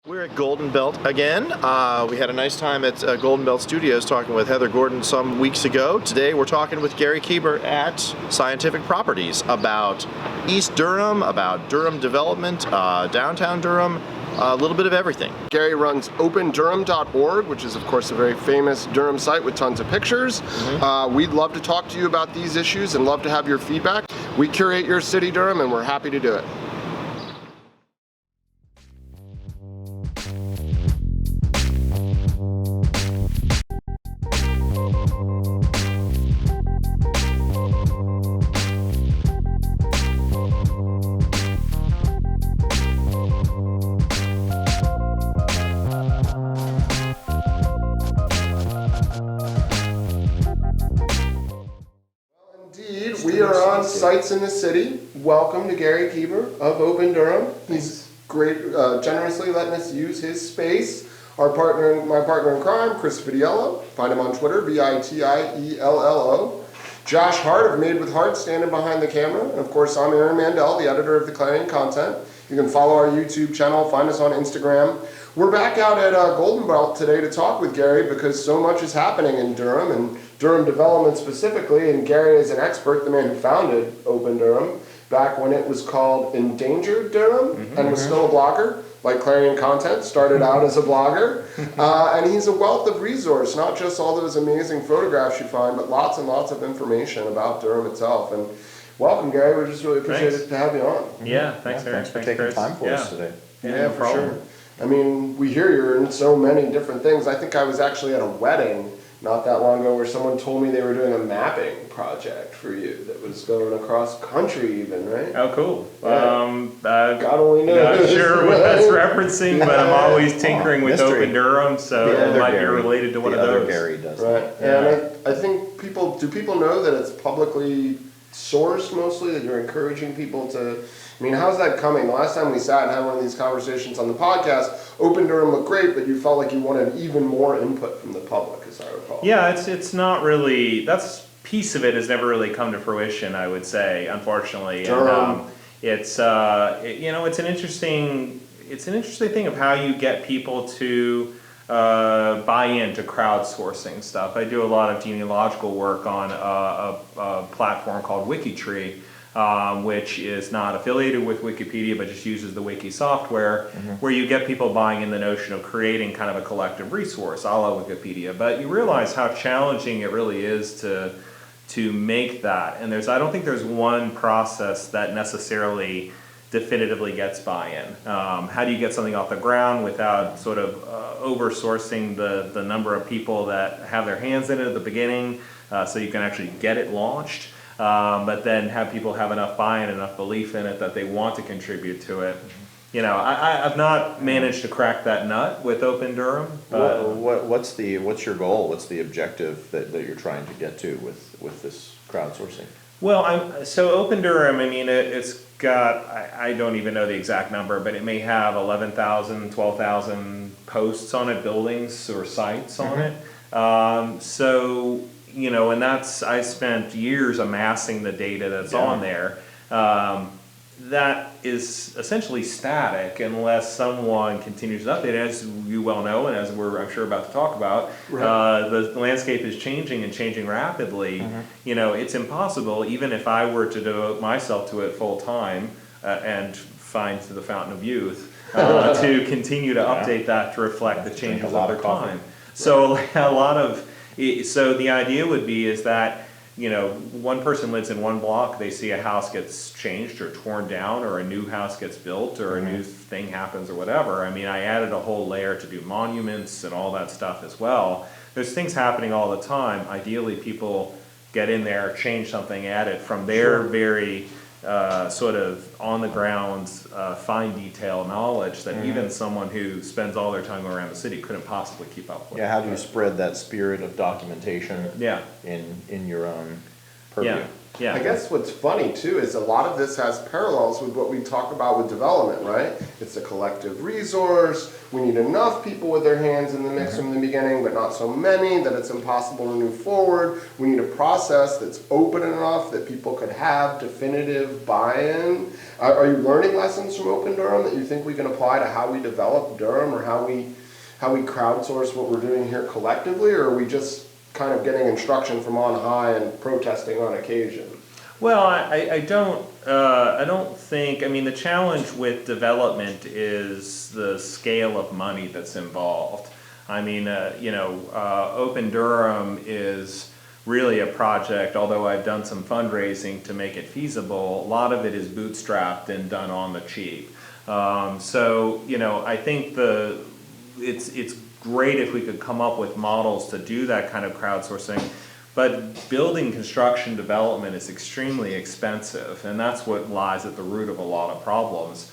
We're at Golden Belt again. We had a nice time at Golden Belt Studios talking with Heather Gordon some weeks ago. Today we're talking with Gary Kueber at Scientific Properties about East Durham, about Durham development, downtown Durham, a little bit of everything. Gary runs opendurham.org, which is of course a very famous Durham site with tons of pictures. We'd love to talk to you about these issues and love to have your feedback. We curate your city, Durham, and we're happy to do it. We are on sites in the city. Welcome to Gary Kueber of Open Durham. He's great, generously letting us use his space. My partner in crime, Chris Vitiello. Find him on Twitter, Vitiello. Josh Hart of Made with Heart, standing behind the camera. And of course, I'm Aaron Mandel, the editor of the Clarion content. You can follow our YouTube channel, find us on Instagram. We're back out at Golden Belt today to talk with Gary because so much is happening in Durham and Durham development specifically, and Gary is an expert, the man who founded Open Durham back when it was called Endangered Durham and was still a blogger, like Clarion content, started out as a blogger. And he's a wealth of resource, not just all those amazing photographs you find, but lots and lots of information about Durham itself. And welcome, Gary. We just really appreciate it to have you on. Yeah, thanks, Aaron. Thanks for taking time for us today. Yeah, for sure. I mean, we hear you're in so many different things. I think I was actually at a wedding not that long ago where someone told me they were doing a mapping project for you that was going across country even, right? Oh, cool. Yeah. God only knows. Not sure what that's referencing, but I'm always tinkering with Open Durham, so it might be related to one of those. Gary does. Right. And I think do people know that it's publicly sourced mostly, that you're encouraging people to, I mean, how's that coming? The last time we sat and had one of these conversations on the podcast, Open Durham looked great, but you felt like you wanted even more input from the public, as I recall. Yeah, it's not really, that's piece of it has never really come to fruition, I would say, unfortunately. Durham. And it's it's an interesting thing of how you get people to buy into crowdsourcing stuff. I do a lot of genealogical work on a platform called WikiTree, which is not affiliated with Wikipedia but just uses the wiki software, where you get people buying in the notion of creating kind of a collective resource a la Wikipedia. But you realize how challenging it really is to make that. And I don't think there's one process that necessarily definitively gets buy-in. How do you get something off the ground without sort of oversourcing the number of people that have their hands in it at the beginning, so you can actually get it launched, but then have people have enough buy-in, enough belief in it that they want to contribute to it. You know, I've not managed to crack that nut with Open Durham. But What's your goal? What's the objective that you're trying to get to with this crowdsourcing? Well, so Open Durham, I mean, it's got, I don't even know the exact number, but it may have 11,000, 12,000 posts on it, buildings or sites on it. So, you know, and I spent years amassing the data that's on there. That is essentially static unless someone continues to update it. As you well know, and as I'm sure about to talk about, the landscape is changing and changing rapidly. You know, it's impossible, even if I were to devote myself to it full time and find the fountain of youth, to continue to update that to reflect the changes over time. So so the idea would be is that, you know, one person lives in one block, they see a house gets changed or torn down, or a new house gets built, or a new thing happens, or whatever. I mean, I added a whole layer to do monuments and all that stuff as well. There's things happening all the time. Ideally, people get in there, change something, add it from their very sort of on the ground, fine detail knowledge that even someone who spends all their time around the city couldn't possibly keep up with. Yeah, how do you spread that spirit of documentation in your own purview? Yeah. Yeah. I guess what's funny too is a lot of this has parallels with what we talk about with development, right? It's a collective resource. We need enough people with their hands in the mix from the beginning, but not so many that it's impossible to move forward. We need a process that's open enough that people could have definitive buy-in. Are you learning lessons from Open Durham that you think we can apply to how we develop Durham, or how we crowdsource what we're doing here collectively, or are we just kind of getting instruction from on high and protesting on occasion? Well, I don't think, I mean, the challenge with development is the scale of money that's involved. I mean, Open Durham is really a project, although I've done some fundraising to make it feasible, a lot of it is bootstrapped and done on the cheap. I think it's great if we could come up with models to do that kind of crowdsourcing, but building construction development is extremely expensive, and that's what lies at the root of a lot of problems,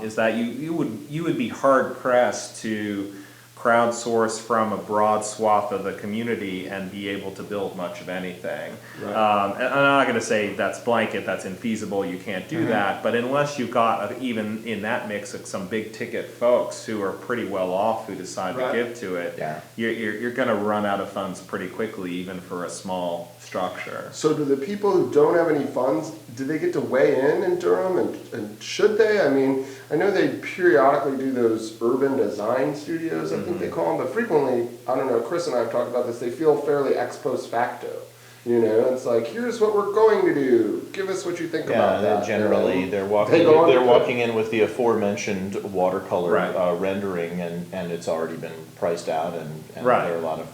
is that you would be hard pressed to crowdsource from a broad swath of the community and be able to build much of anything. Right. And I'm not going to say that's blanket, that's infeasible, you can't do that, but unless you've got, even in that mix, some big ticket folks who are pretty well off who decide to give to it, you're going to run out of funds pretty quickly, even for a small structure. So do the people who don't have any funds, do they get to weigh in Durham, and should they? I mean, I know they periodically do those urban design studios, I think they call them, but frequently, I don't know, Chris and I have talked about this, they feel fairly ex post facto. It's like, here's what we're going to do. Give us what you think about that. Yeah, generally they're walking in with the aforementioned watercolor rendering, and it's already been priced out, and there are a lot of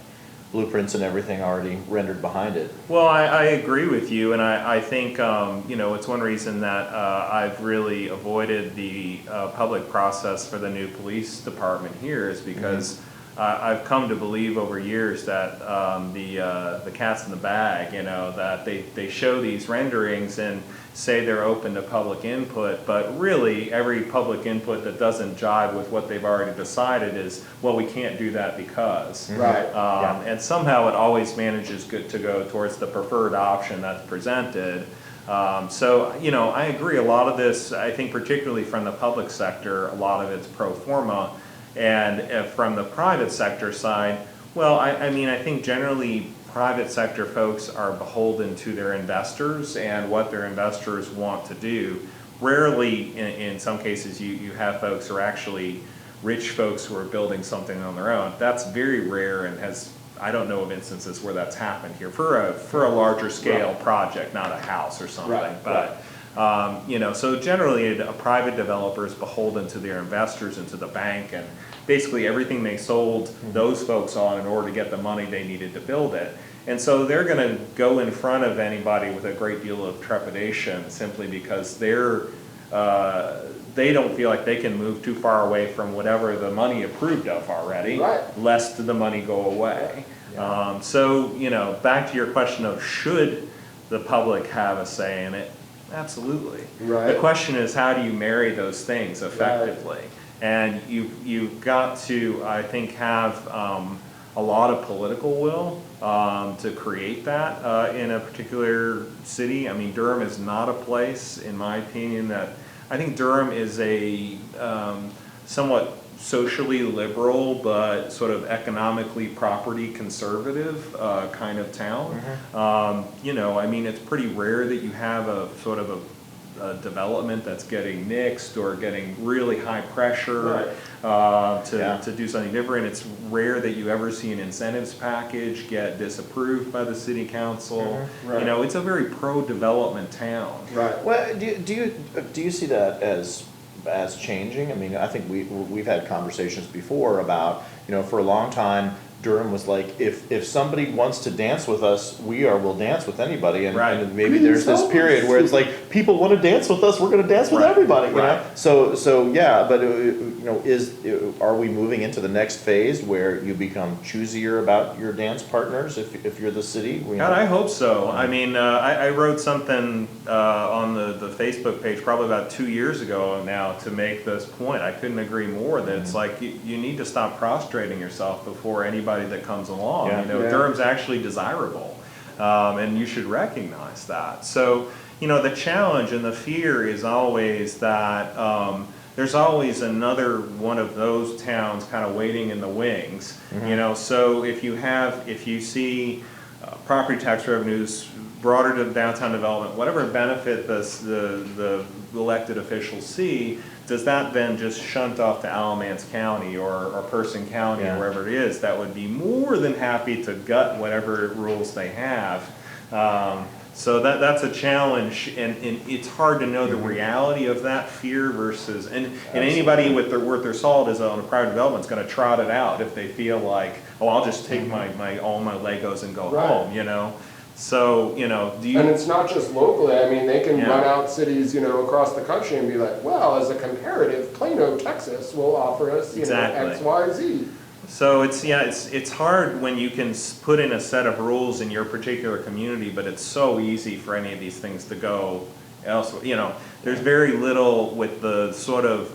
blueprints and everything already rendered behind it. Well, I agree with you, and I think it's one reason that I've really avoided the public process for the new police department here, is because I've come to believe over years that the cat's in the bag, that they show these renderings and say they're open to public input, but really every public input that doesn't jive with what they've already decided is, well, we can't do that because. Right. And somehow it always manages to go towards the preferred option that's presented. I agree, a lot of this, I think particularly from the public sector, a lot of it's pro forma. And from the private sector side, well, I think generally private sector folks are beholden to their investors and what their investors want to do. Rarely, in some cases, you have folks who are actually rich folks who are building something on their own. That's very rare, and I don't know of instances where that's happened here for a larger scale project, not a house or something. So generally a private developer is beholden to their investors and to the bank, and basically everything they sold those folks on in order to get the money they needed to build it. And so they're going to go in front of anybody with a great deal of trepidation, simply because they don't feel like they can move too far away from whatever the money approved of already, lest the money go away. Back to your question of should the public have a say in it? Absolutely. Right. The question is, how do you marry those things effectively? And you've got to, I think, have a lot of political will to create that in a particular city. I mean, Durham is not a place, in my opinion, I think Durham is a somewhat socially liberal but sort of economically property conservative kind of town. It's pretty rare that you have a sort of a development that's getting nixed or getting really high pressure to do something different. It's rare that you ever see an incentives package get disapproved by the city council. It's a very pro-development town. Right. Well, do you see that as changing? I mean, I think we've had conversations before about, for a long time, Durham was like, if somebody wants to dance with us, will dance with anybody, and maybe there's this period where it's like, people want to dance with us, we're going to dance with everybody, So yeah, but are we moving into the next phase where you become choosier about your dance partners if you're the city? God, I hope so. I mean, I wrote something on the Facebook page probably about 2 years ago now to make this point. I couldn't agree more that it's like you need to stop prostrating yourself before anybody that comes along. Durham's actually desirable. and you should recognize that. So, the challenge and the fear is always that there's always another one of those towns kind of waiting in the wings. So if you see property tax revenues broader to downtown development, whatever benefit the elected officials see, does that then just shunt off to Alamance County or Person County or wherever it is that would be more than happy to gut whatever rules they have? So that's a challenge, and it's hard to know the reality of that fear versus, and anybody with worth their salt is on a private development is going to trot it out if they feel like, oh, I'll just take all my Legos and go home, So, do you... And it's not just locally. I mean, they can run out cities, across the country and be like, well, as a comparative, Plano, Texas will offer us, X, Y, Z. So it's hard when you can put in a set of rules in your particular community, but it's so easy for any of these things to go elsewhere. There's very little with the sort of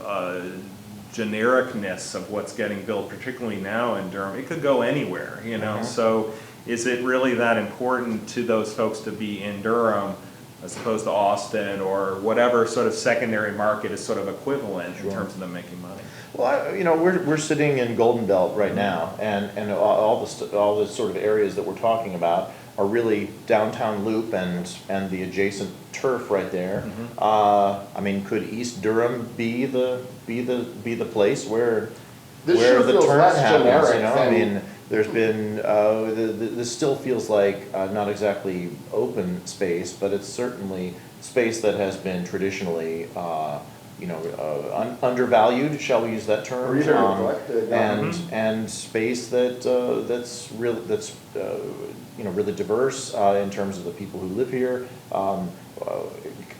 genericness of what's getting built, particularly now in Durham. It could go anywhere, So is it really that important to those folks to be in Durham as opposed to Austin or whatever sort of secondary market is sort of equivalent in terms of them making money? Well, we're sitting in Golden Belt right now, and all the sort of areas that we're talking about are really downtown Loop and the adjacent turf right there. I mean, could East Durham be the place where the turn happens? I mean, there's been this still feels like not exactly open space, but it's certainly space that has been traditionally undervalued, shall we use that term? Or even neglected. And space that's really diverse in terms of the people who live here.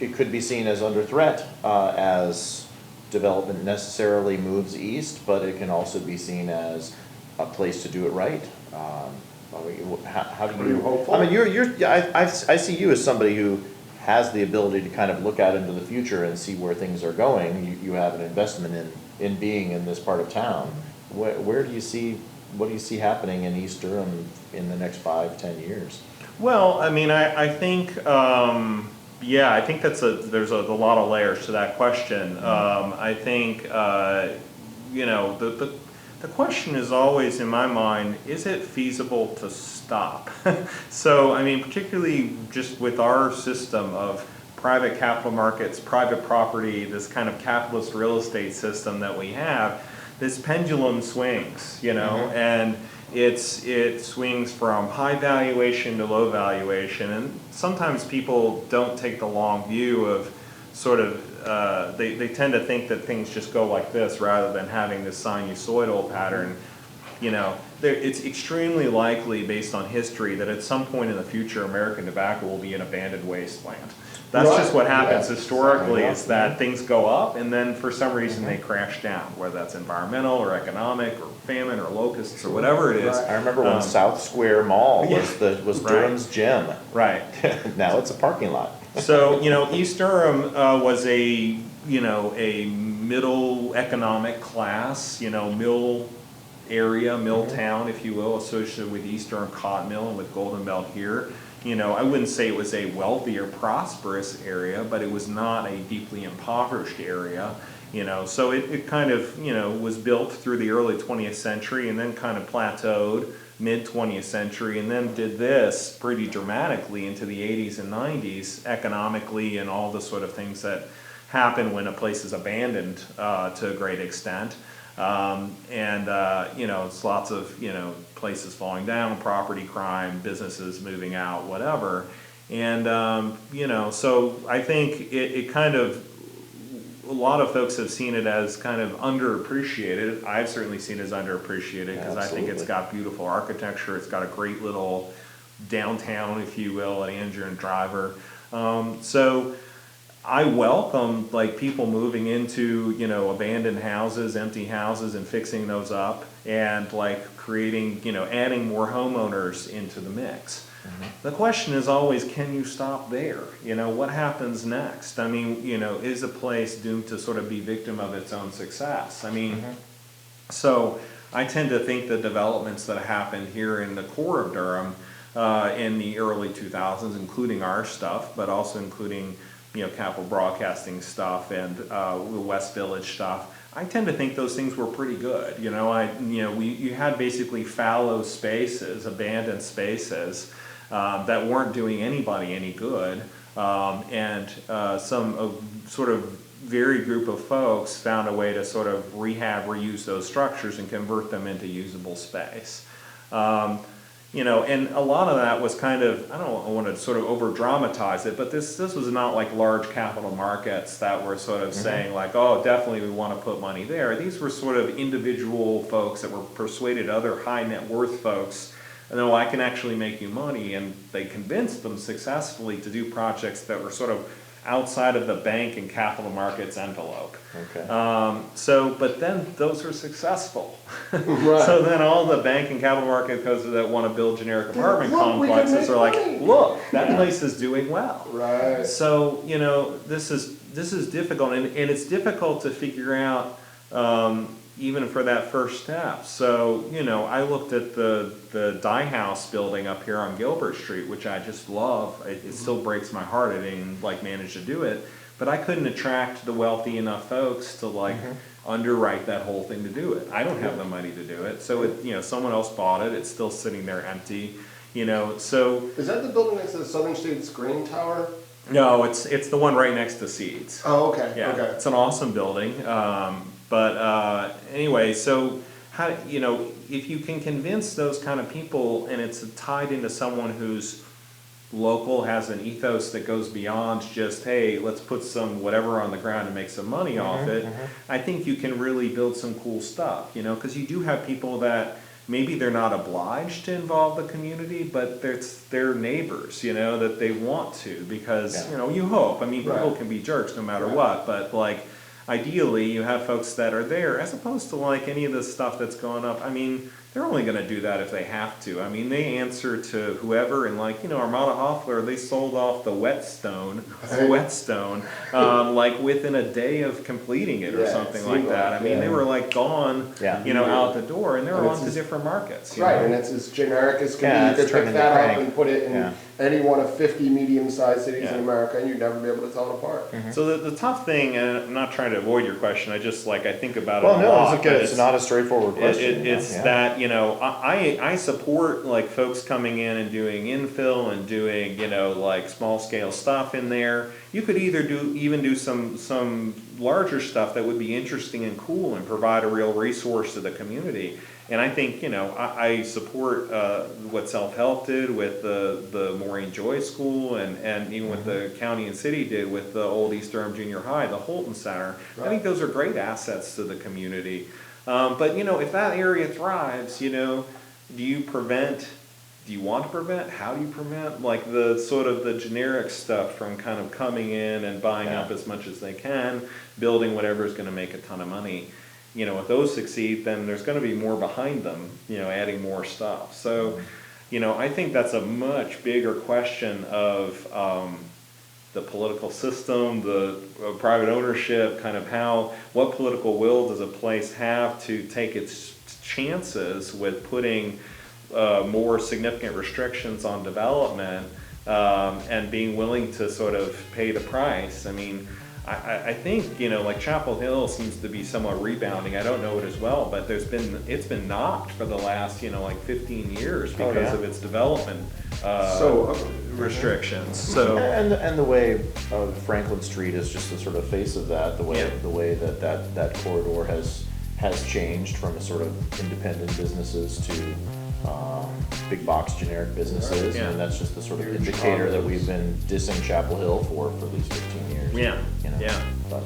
It could be seen as under threat as development necessarily moves east, but it can also be seen as a place to do it right. How do you? Hopeful? I mean, I see you as somebody who has the ability to kind of look out into the future and see where things are going. You have an investment in being in this part of town. What do you see happening in East Durham in the next 5-10 years? Well, I mean, I think, I think there's a lot of layers to that question. I think, the question is always in my mind, is it feasible to stop? So, I mean, particularly just with our system of private capital markets, private property, this kind of capitalist real estate system that we have, this pendulum swings, and it swings from high valuation to low valuation, and sometimes people don't take the long view of sort of, they tend to think that things just go like this rather than having this sinusoidal pattern. It's extremely likely based on history that at some point in the future American tobacco will be an abandoned wasteland. That's just what happens historically, is that things go up and then for some reason they crash down, whether that's environmental or economic or famine or locusts or whatever it is. I remember when South Square Mall was Durham's gem. Right. Now it's a parking lot. So, East Durham was a middle economic class, mill area, mill town, if you will, associated with East Durham Cotton Mill and with Golden Belt here. I wouldn't say it was a wealthy or prosperous area, but it was not a deeply impoverished area. So it kind of, was built through the early 20th century and then kind of plateaued mid-20th century, and then did this pretty dramatically into the 80s and 90s economically, and all the sort of things that happen when a place is abandoned to a great extent. It's lots of, places falling down, property crime, businesses moving out, whatever. And, so I think it kind of, a lot of folks have seen it as kind of underappreciated. I've certainly seen it as underappreciated because I think it's got beautiful architecture. It's got a great little downtown, if you will, at Andrew and Driver. So I welcome people moving into, abandoned houses, empty houses, and fixing those up, and creating, adding more homeowners into the mix. The question is always, can you stop there? What happens next? I mean, is a place doomed to sort of be victim of its own success? I mean, so I tend to think the developments that happen here in the core of Durham in the early 2000s, including our stuff, but also including, Capital Broadcasting stuff and the West Village stuff. I tend to think those things were pretty good. You had basically fallow spaces, abandoned spaces that weren't doing anybody any good, and some sort of very group of folks found a way to sort of reuse those structures and convert them into usable space. And a lot of that was kind of, I don't want to sort of over dramatize it, but this was not like large capital markets that were sort of saying like, oh, definitely we want to put money there. These were sort of individual folks that were persuaded other high net worth folks, and oh, I can actually make you money, and they convinced them successfully to do projects that were sort of outside of the bank and capital markets envelope. Okay. But then those are successful. Right. So then all the bank and capital market folks that want to build generic apartment Look, we can complexes make are like, money. look, that place is doing well. Right. So, this is difficult, and it's difficult to figure out, even for that first step. So, I looked at the Dye House building up here on Gilbert Street, which I just love. It still breaks my heart I didn't manage to do it, but I couldn't attract the wealthy enough folks to underwrite that whole thing to do it. I don't have the money to do it, so someone else bought it. It's still sitting there empty. So Is that the building next to the Southern States Grain Tower? no, it's the one right next to Seeds. Oh, okay. Yeah, Okay. it's an awesome building. Anyway, so how if you can convince those kind of people, and it's tied into someone who's local, has an ethos that goes beyond just, hey, let's put some whatever on the ground and make some money off it. I think you can really build some cool stuff, because you do have people that maybe they're not obliged to involve the community, but they're neighbors, that they want to, because, you hope. I mean, people Right. can be jerks no matter what, but ideally you have folks that are there, as opposed to any of the stuff that's going up. I mean, they're only going to do that if they have to. I mean, they answer to whoever, and Armada Hoffler, they sold off the whetstone, within a day of completing it or Yeah, something it like seemed that. like, I mean, they were gone, out the door, and they're And on it's to as- different markets. Right, and it's as generic as can Yeah, be. You it's could pick turning that the up crank. and put it in Yeah. any one of 50 medium-sized cities Yeah. in America, and you'd never be able to tell it apart. So the tough thing, and I'm not trying to avoid your question, I just I think about it Well, a no, lot. it's okay. but It's not a straightforward question. It's yeah. that, I support folks coming in and doing infill and doing, small scale stuff in there. You could either do some larger stuff that would be interesting and cool and provide a real resource to the community. And I think, I support what Self-Help did with the Maureen Joy School, and even what the county and city did with the old East Durham Junior High, the Holton Center. I think those are great assets to the community. But if that area thrives, do you want to prevent? How do you prevent the sort of the generic stuff from kind of coming in and buying up as much as they can, building whatever is going to make a ton of money? If those succeed, then there's going to be more behind them, adding more stuff. So, I think that's a much bigger question of the political system, the private ownership, kind of what political will does a place have to take its chances with putting more significant restrictions on development, and being willing to sort of pay the price. I mean, I think, Chapel Hill seems to be somewhat rebounding. I don't know it as well, but it's been knocked for the last, 15 years because of its development restrictions. So and the way Franklin Street is just the sort of face of that, the way that corridor has changed from a sort of independent businesses to big box generic businesses, Yeah. and that's just the sort of indicator that we've been dissing Chapel Hill for these 15 years. Yeah, yeah. But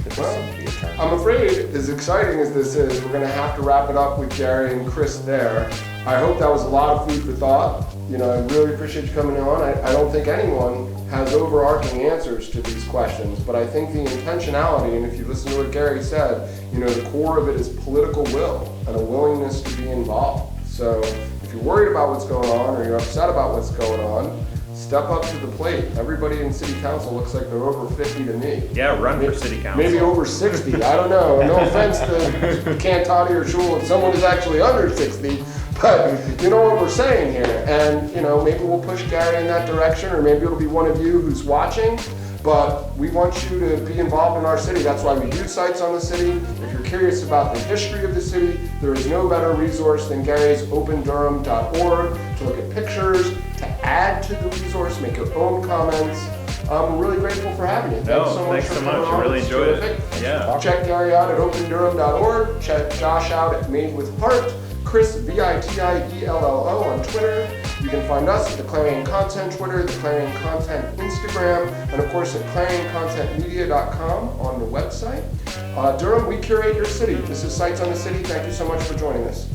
it does seem to be a turn. I'm afraid, as exciting as this is, we're gonna have to wrap it up with Gary and Chris there. I hope that was a lot of food for thought. I really appreciate you coming on. I don't think anyone has overarching answers to these questions, but I think the intentionality, and if you listen to what Gary said, the core of it is political will and a willingness to be involved. So if you're worried about what's going on, or you're upset about what's going on, step up to the plate. Everybody in city council looks like they're over 50 to me. Yeah, run for city council. Maybe over 60, I don't know. No offense to Cantati or Shul, if someone is actually under 60, But you know what we're saying here, and you know, maybe we'll push Gary in that direction, or maybe it'll be one of you who's watching. But we want you to be involved in our city. That's why we do Sites on the City. If you're curious about the history of the city, there is no better resource than Gary's opendurham.org to look at pictures, to add to the resource, make your own comments. We're really grateful for having you. Thanks so much. I really It's enjoyed terrific. it. Yeah. Check Gary out at opendurham.org. Check Josh out at Made with Heart. Chris, Vitiello on Twitter. You can find us at the Clarion Content Twitter, the Clarion Content Instagram, and of course at clarioncontentmedia.com on the website. Durham, we curate your city. This is Sites on the City. Thank you so much for joining us.